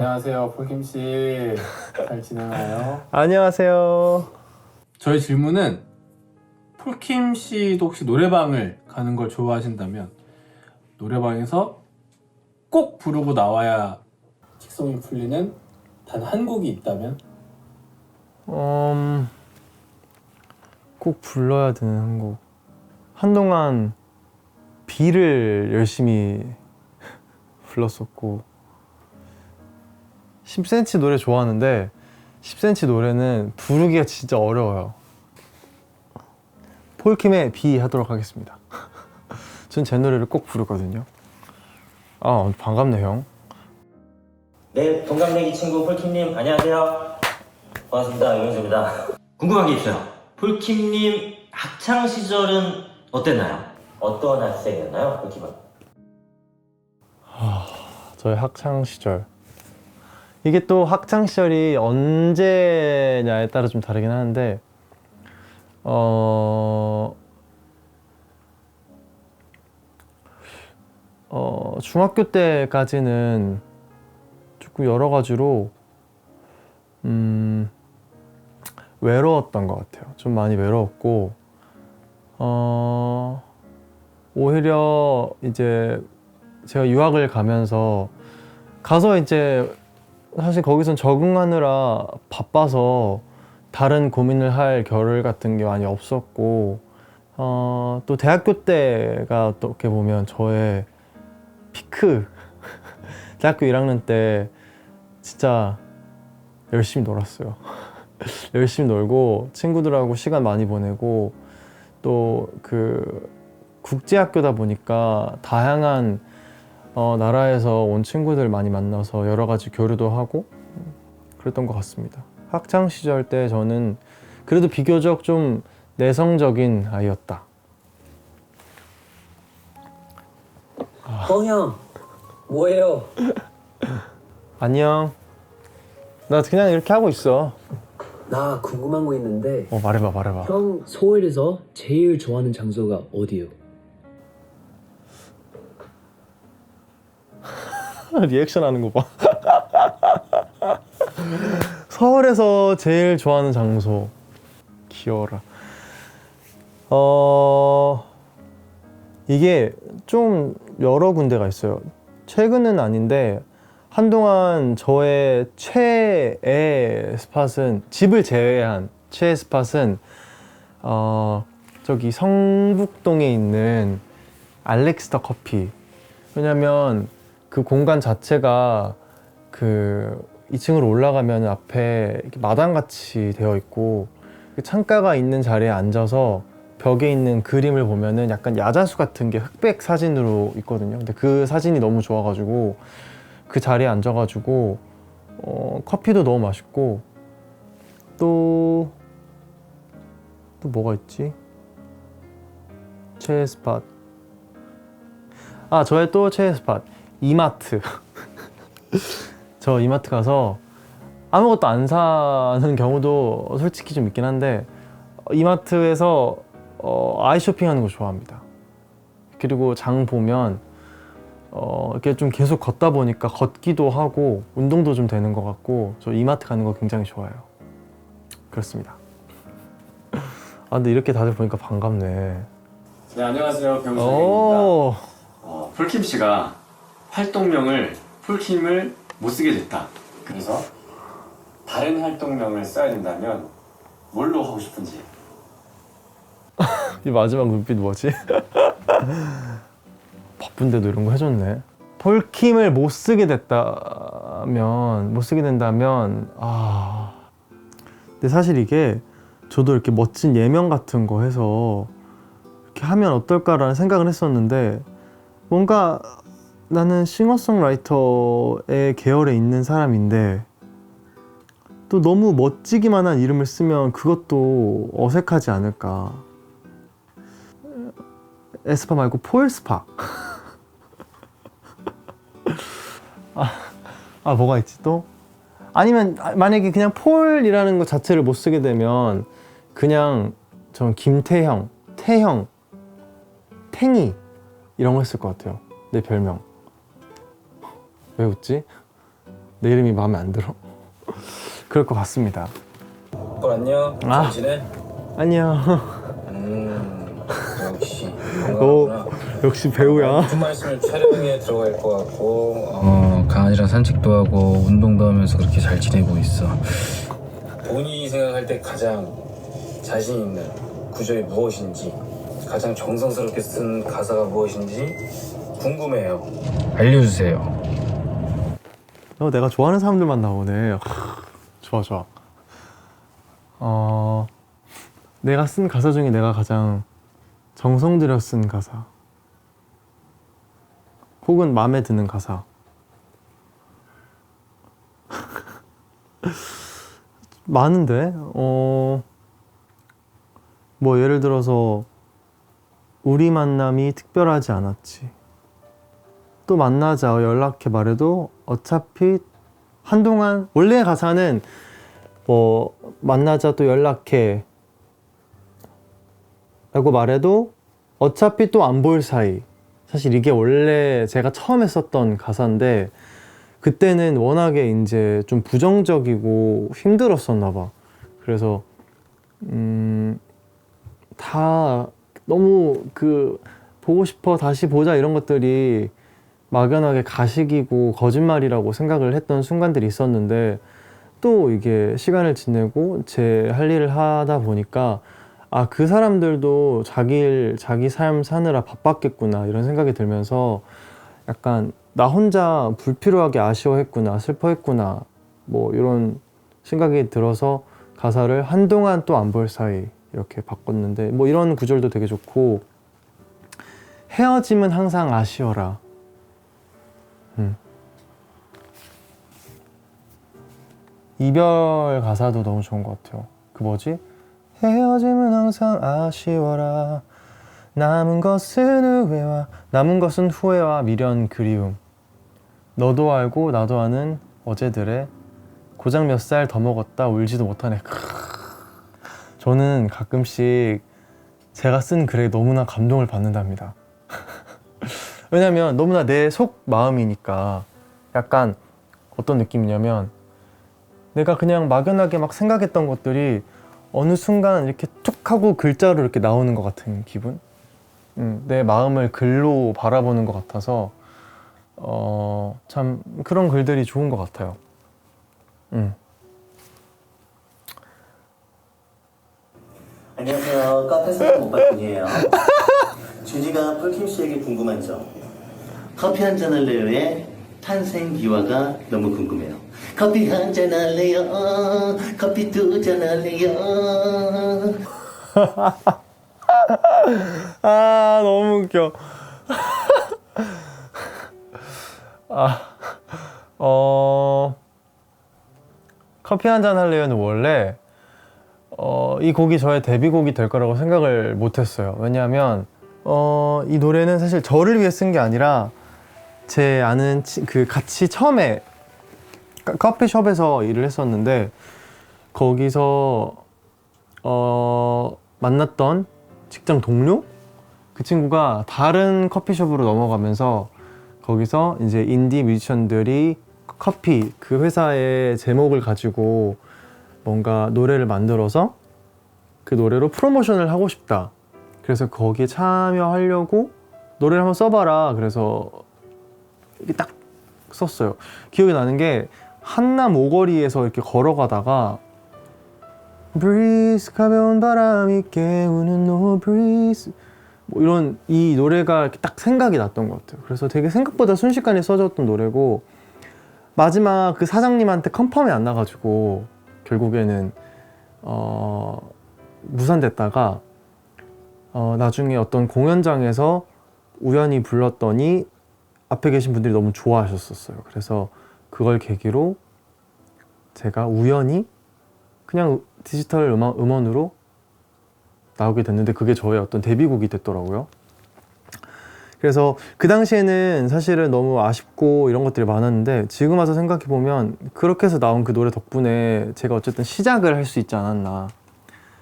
안녕하세요, 폴킴 씨. 잘 지내나요? 안녕하세요. 저희 질문은 폴킴 씨도 혹시 노래방을 가는 걸 좋아하신다면 노래방에서 꼭 부르고 나와야 식성이 풀리는 단 한 곡이 있다면? 꼭 불러야 되는 한 곡. 한동안 비를 열심히 불렀었고 10cm 노래 좋아하는데 10cm 노래는 부르기가 진짜 어려워요. 폴킴의 비 하도록 하겠습니다. 전 제 노래를 꼭 부르거든요. 아, 반갑네 형. 네, 동갑내기 친구 폴킴님 안녕하세요. 반갑습니다. 유명수입니다. 궁금한 게 있어요. 폴킴님 학창 시절은 어땠나요? 어떤 학생이었나요, 폴킴은? 저의 학창 시절. 이게 또 학창 시절이 언제냐에 따라 좀 다르긴 하는데 중학교 때까지는 조금 여러 가지로 외로웠던 것 같아요. 좀 많이 외로웠고 오히려 이제 제가 유학을 가면서 가서 이제 사실 거기선 적응하느라 바빠서 다른 고민을 할 겨를 같은 게 많이 없었고 또 대학교 때가 어떻게 보면 저의 피크 대학교 1학년 때 진짜 열심히 놀았어요. 열심히 놀고 친구들하고 시간 많이 보내고 또 그 국제학교다 보니까 다양한 나라에서 온 친구들 많이 만나서 여러 가지 교류도 하고 그랬던 것 같습니다. 학창 시절 때 저는 그래도 비교적 좀 내성적인 아이였다. 형, 뭐예요? 안녕. 나 그냥 이렇게 하고 있어. 나 궁금한 거 있는데 말해봐. 형 서울에서 제일 좋아하는 장소가 어디요? 리액션 하는 거 봐. 서울에서 제일 좋아하는 장소. 귀여워라. 이게 좀 여러 군데가 있어요. 최근은 아닌데 한동안 저의 최애 스팟은 집을 제외한 최애 스팟은 저기 성북동에 있는 알렉스더 커피. 왜냐면 그 공간 자체가 그 2층으로 올라가면 앞에 마당같이 되어 있고 창가가 있는 자리에 앉아서 벽에 있는 그림을 보면은 약간 야자수 같은 게 흑백 사진으로 있거든요. 근데 그 사진이 너무 좋아가지고 그 자리에 앉아가지고 커피도 너무 맛있고 또 뭐가 있지? 최애 스팟. 저의 또 최애 스팟 이마트. 저 이마트 가서 아무것도 안 사는 경우도 솔직히 좀 있긴 한데 이마트에서 아이 쇼핑하는 거 좋아합니다. 그리고 장 보면 이렇게 좀 계속 걷다 보니까 걷기도 하고 운동도 좀 되는 것 같고 저 이마트 가는 거 굉장히 좋아해요. 그렇습니다. 근데 이렇게 다들 보니까 반갑네. 네, 안녕하세요, 병수입니다. 오, 폴킴 씨가 활동명을 폴킴을 못 쓰게 됐다. 그래서 다른 활동명을 써야 된다면 뭘로 하고 싶은지. 이 마지막 눈빛 뭐지? 바쁜데도 이런 거 해줬네. 폴킴을 못 쓰게 된다면 근데 사실 이게 저도 이렇게 멋진 예명 같은 거 해서 이렇게 하면 어떨까라는 생각을 했었는데 뭔가 나는 싱어송라이터의 계열에 있는 사람인데 또 너무 멋지기만 한 이름을 쓰면 그것도 어색하지 않을까. 에스파 말고 폴스파. 뭐가 있지 또? 아니면 만약에 그냥 폴이라는 것 자체를 못 쓰게 되면 그냥 전 김태형, 태형, 탱이 이런 거 했을 것 같아요. 내 별명. 왜 웃지? 내 이름이 마음에 안 들어. 그럴 것 같습니다. 안녕. 아. 잘 지내? 안녕. 역시 너 건강하구나. 역시 배우야. 좀만 있으면 촬영에 들어갈 것 같고 강아지랑 산책도 하고 운동도 하면서 그렇게 잘 지내고 있어. 본인이 생각할 때 가장 자신 있는 구절이 무엇인지, 가장 정성스럽게 쓴 가사가 무엇인지 궁금해요. 알려주세요. 내가 좋아하는 사람들만 나오네. 좋아 좋아. 내가 쓴 가사 중에 내가 가장 정성 들여 쓴 가사 혹은 마음에 드는 가사. 많은데 뭐 예를 들어서 우리 만남이 특별하지 않았지, 또 만나자 연락해 말해도 어차피 한동안, 원래 가사는 뭐 만나자 또 연락해 라고 말해도 어차피 또 안 볼 사이. 사실 이게 원래 제가 처음에 썼던 가사인데 그때는 워낙에 이제 좀 부정적이고 힘들었었나 봐. 그래서 다 너무 보고 싶어 다시 보자 이런 것들이 막연하게 가식이고 거짓말이라고 생각을 했던 순간들이 있었는데, 또 이게 시간을 지내고 제 할 일을 하다 보니까 그 사람들도 자기 삶 사느라 바빴겠구나 이런 생각이 들면서 약간 나 혼자 불필요하게 아쉬워했구나, 슬퍼했구나, 뭐 이런 생각이 들어서 가사를 한동안 또 안 볼 사이 이렇게 바꿨는데, 뭐 이런 구절도 되게 좋고, 헤어짐은 항상 아쉬워라. 이별 가사도 너무 좋은 것 같아요. 뭐지? 헤어짐은 항상 아쉬워라. 남은 것은 후회와 미련 그리움. 너도 알고 나도 아는 어제들의 고작 몇 살 더 먹었다 울지도 못하네. 저는 가끔씩 제가 쓴 글에 너무나 감동을 받는답니다. 왜냐면 너무나 내 속 마음이니까. 약간 어떤 느낌이냐면 내가 그냥 막연하게 막 생각했던 것들이 어느 순간 이렇게 툭 하고 글자로 이렇게 나오는 것 같은 기분? 내 마음을 글로 바라보는 것 같아서 참 그런 글들이 좋은 것 같아요. 안녕하세요. 카페스타 오빠분이에요. 준이가 폴킴 씨에게 궁금한 점. 커피 한잔 할래요의 탄생 비화가 너무 궁금해요. 커피 한잔 할래요. 커피 두 잔 할래요. 너무 웃겨. 커피 한잔 할래요는 원래 이 곡이 저의 데뷔곡이 될 거라고 생각을 못했어요. 왜냐하면 이 노래는 사실 저를 위해 쓴 게 아니라 제 아는 같이 처음에 커피숍에서 일을 했었는데 거기서 만났던 직장 동료? 그 친구가 다른 커피숍으로 넘어가면서 거기서 이제 인디 뮤지션들이 커피 그 회사의 제목을 가지고 뭔가 노래를 만들어서 그 노래로 프로모션을 하고 싶다. 그래서 거기에 참여하려고 노래를 한번 써봐라. 그래서 이렇게 딱 썼어요. 기억이 나는 게 한남 오거리에서 이렇게 걸어가다가 Breeze 가벼운 바람이 깨우는 No Breeze 뭐 이런 이 노래가 이렇게 딱 생각이 났던 것 같아요. 그래서 되게 생각보다 순식간에 써졌던 노래고, 마지막 그 사장님한테 컨펌이 안 나가지고 결국에는 무산됐다가 나중에 어떤 공연장에서 우연히 불렀더니 앞에 계신 분들이 너무 좋아하셨었어요. 그래서 그걸 계기로 제가 우연히 그냥 디지털 음원으로 나오게 됐는데 그게 저의 어떤 데뷔곡이 됐더라고요. 그래서 그 당시에는 사실은 너무 아쉽고 이런 것들이 많았는데 지금 와서 생각해보면 그렇게 해서 나온 그 노래 덕분에 제가 어쨌든 시작을 할 수 있지 않았나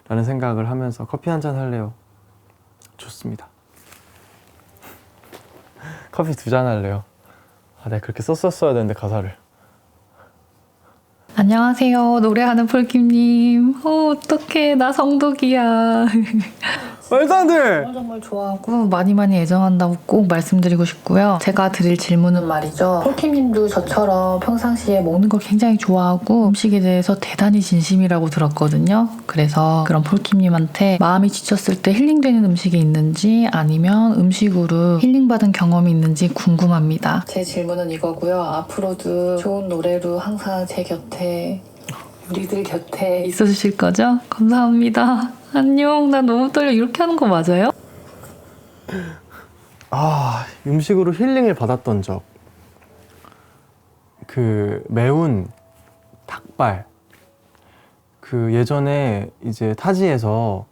라는 생각을 하면서 커피 한잔 할래요. 좋습니다. 커피 두 잔 할래요. 내가 그렇게 썼었어야 되는데 가사를. 안녕하세요. 노래하는 폴킴님. 어떡해. 나 성독이야. 말도 안 돼! 정말 좋아하고 많이 애정한다고 꼭 말씀드리고 싶고요. 제가 드릴 질문은 말이죠. 폴킴님도 저처럼 평상시에 먹는 걸 굉장히 좋아하고 음식에 대해서 대단히 진심이라고 들었거든요. 그래서 그런 폴킴님한테 마음이 지쳤을 때 힐링되는 음식이 있는지 아니면 음식으로 힐링받은 경험이 있는지 궁금합니다. 제 질문은 이거고요. 앞으로도 좋은 노래로 항상 제 곁에 우리들 곁에 있어주실 거죠? 감사합니다. 안녕. 나 너무 떨려. 이렇게 하는 거 맞아요? 음식으로 힐링을 받았던 적. 그 매운 닭발. 그 예전에 이제 타지에서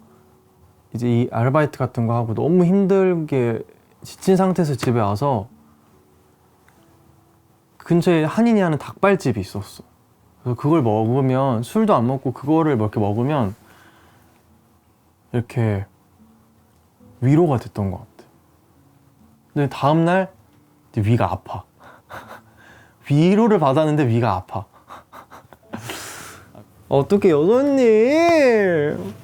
이제 이 아르바이트 같은 거 하고 너무 힘들게 지친 상태에서 집에 와서 근처에 한인이 하는 닭발집이 있었어. 그래서 그걸 먹으면 술도 안 먹고 그거를 이렇게 먹으면 이렇게 위로가 됐던 것 같아. 근데 다음날 위가 아파. 위로를 받았는데 위가 아파. 어떡해 여전님.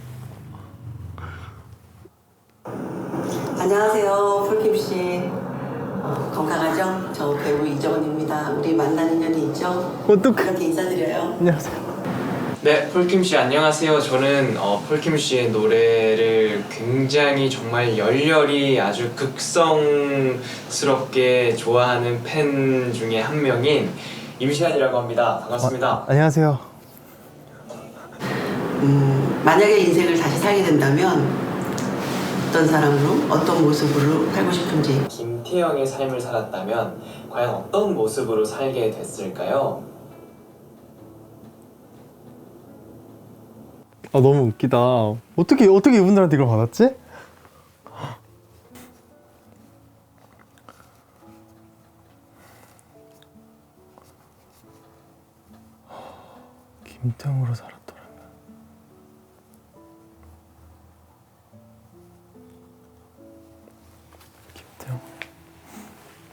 안녕하세요, 폴킴 씨. 건강하죠? 저 배우 이정은입니다. 우리 만나는 년이 있죠? 어떡해. 그렇게 인사드려요. 안녕하세요. 네, 폴킴 씨 안녕하세요. 저는 폴킴 씨의 노래를 굉장히 정말 열렬히 아주 극성스럽게 좋아하는 팬 중에 한 명인 임시완이라고 합니다. 반갑습니다. 안녕하세요. 만약에 인생을 다시 살게 된다면 어떤 사람으로, 어떤 모습으로 살고 싶은지. 김태형의 삶을 살았다면 과연 어떤 모습으로 살게 됐을까요? 너무 웃기다. 어떻게 이분들한테 이걸 받았지? 김태형으로 살았더라면.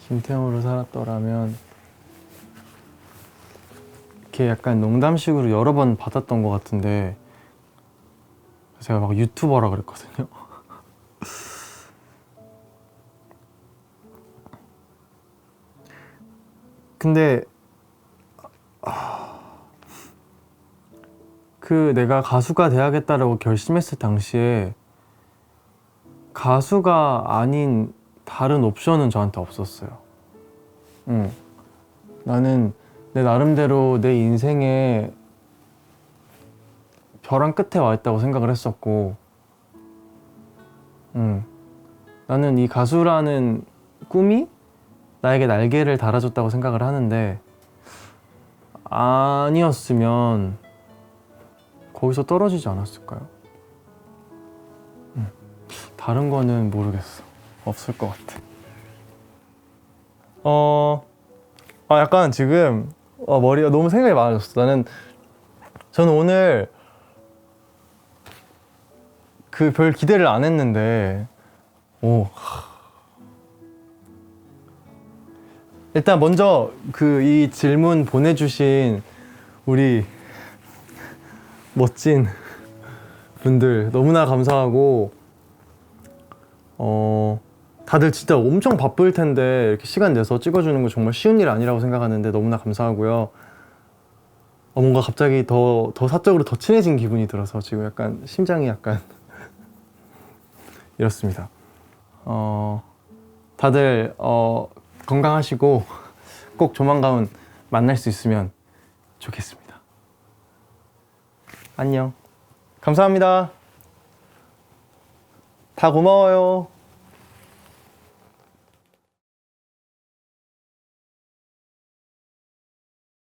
김태형으로 살았더라면 이렇게 약간 농담식으로 여러 번 받았던 것 같은데 제가 막 유튜버라 그랬거든요. 근데 그 내가 가수가 돼야겠다라고 결심했을 당시에 가수가 아닌 다른 옵션은 저한테 없었어요. 나는 내 나름대로 내 인생에 벼랑 끝에 와 있다고 생각을 했었고, 나는 이 가수라는 꿈이 나에게 날개를 달아줬다고 생각을 하는데, 아니었으면 거기서 떨어지지 않았을까요? 다른 거는 모르겠어. 없을 것 같아. 약간 지금 머리가 너무 생각이 많아졌어. 저는 오늘 그 별 기대를 안 했는데, 일단 먼저 그 이 질문 보내주신 우리 멋진 분들 너무나 감사하고, 다들 진짜 엄청 바쁠 텐데 이렇게 시간 내서 찍어주는 거 정말 쉬운 일 아니라고 생각하는데 너무나 감사하고요. 뭔가 갑자기 더 사적으로 더 친해진 기분이 들어서 지금 약간 심장이 약간 이렇습니다. 다들 건강하시고 꼭 조만간 만날 수 있으면 좋겠습니다. 안녕. 감사합니다. 다 고마워요.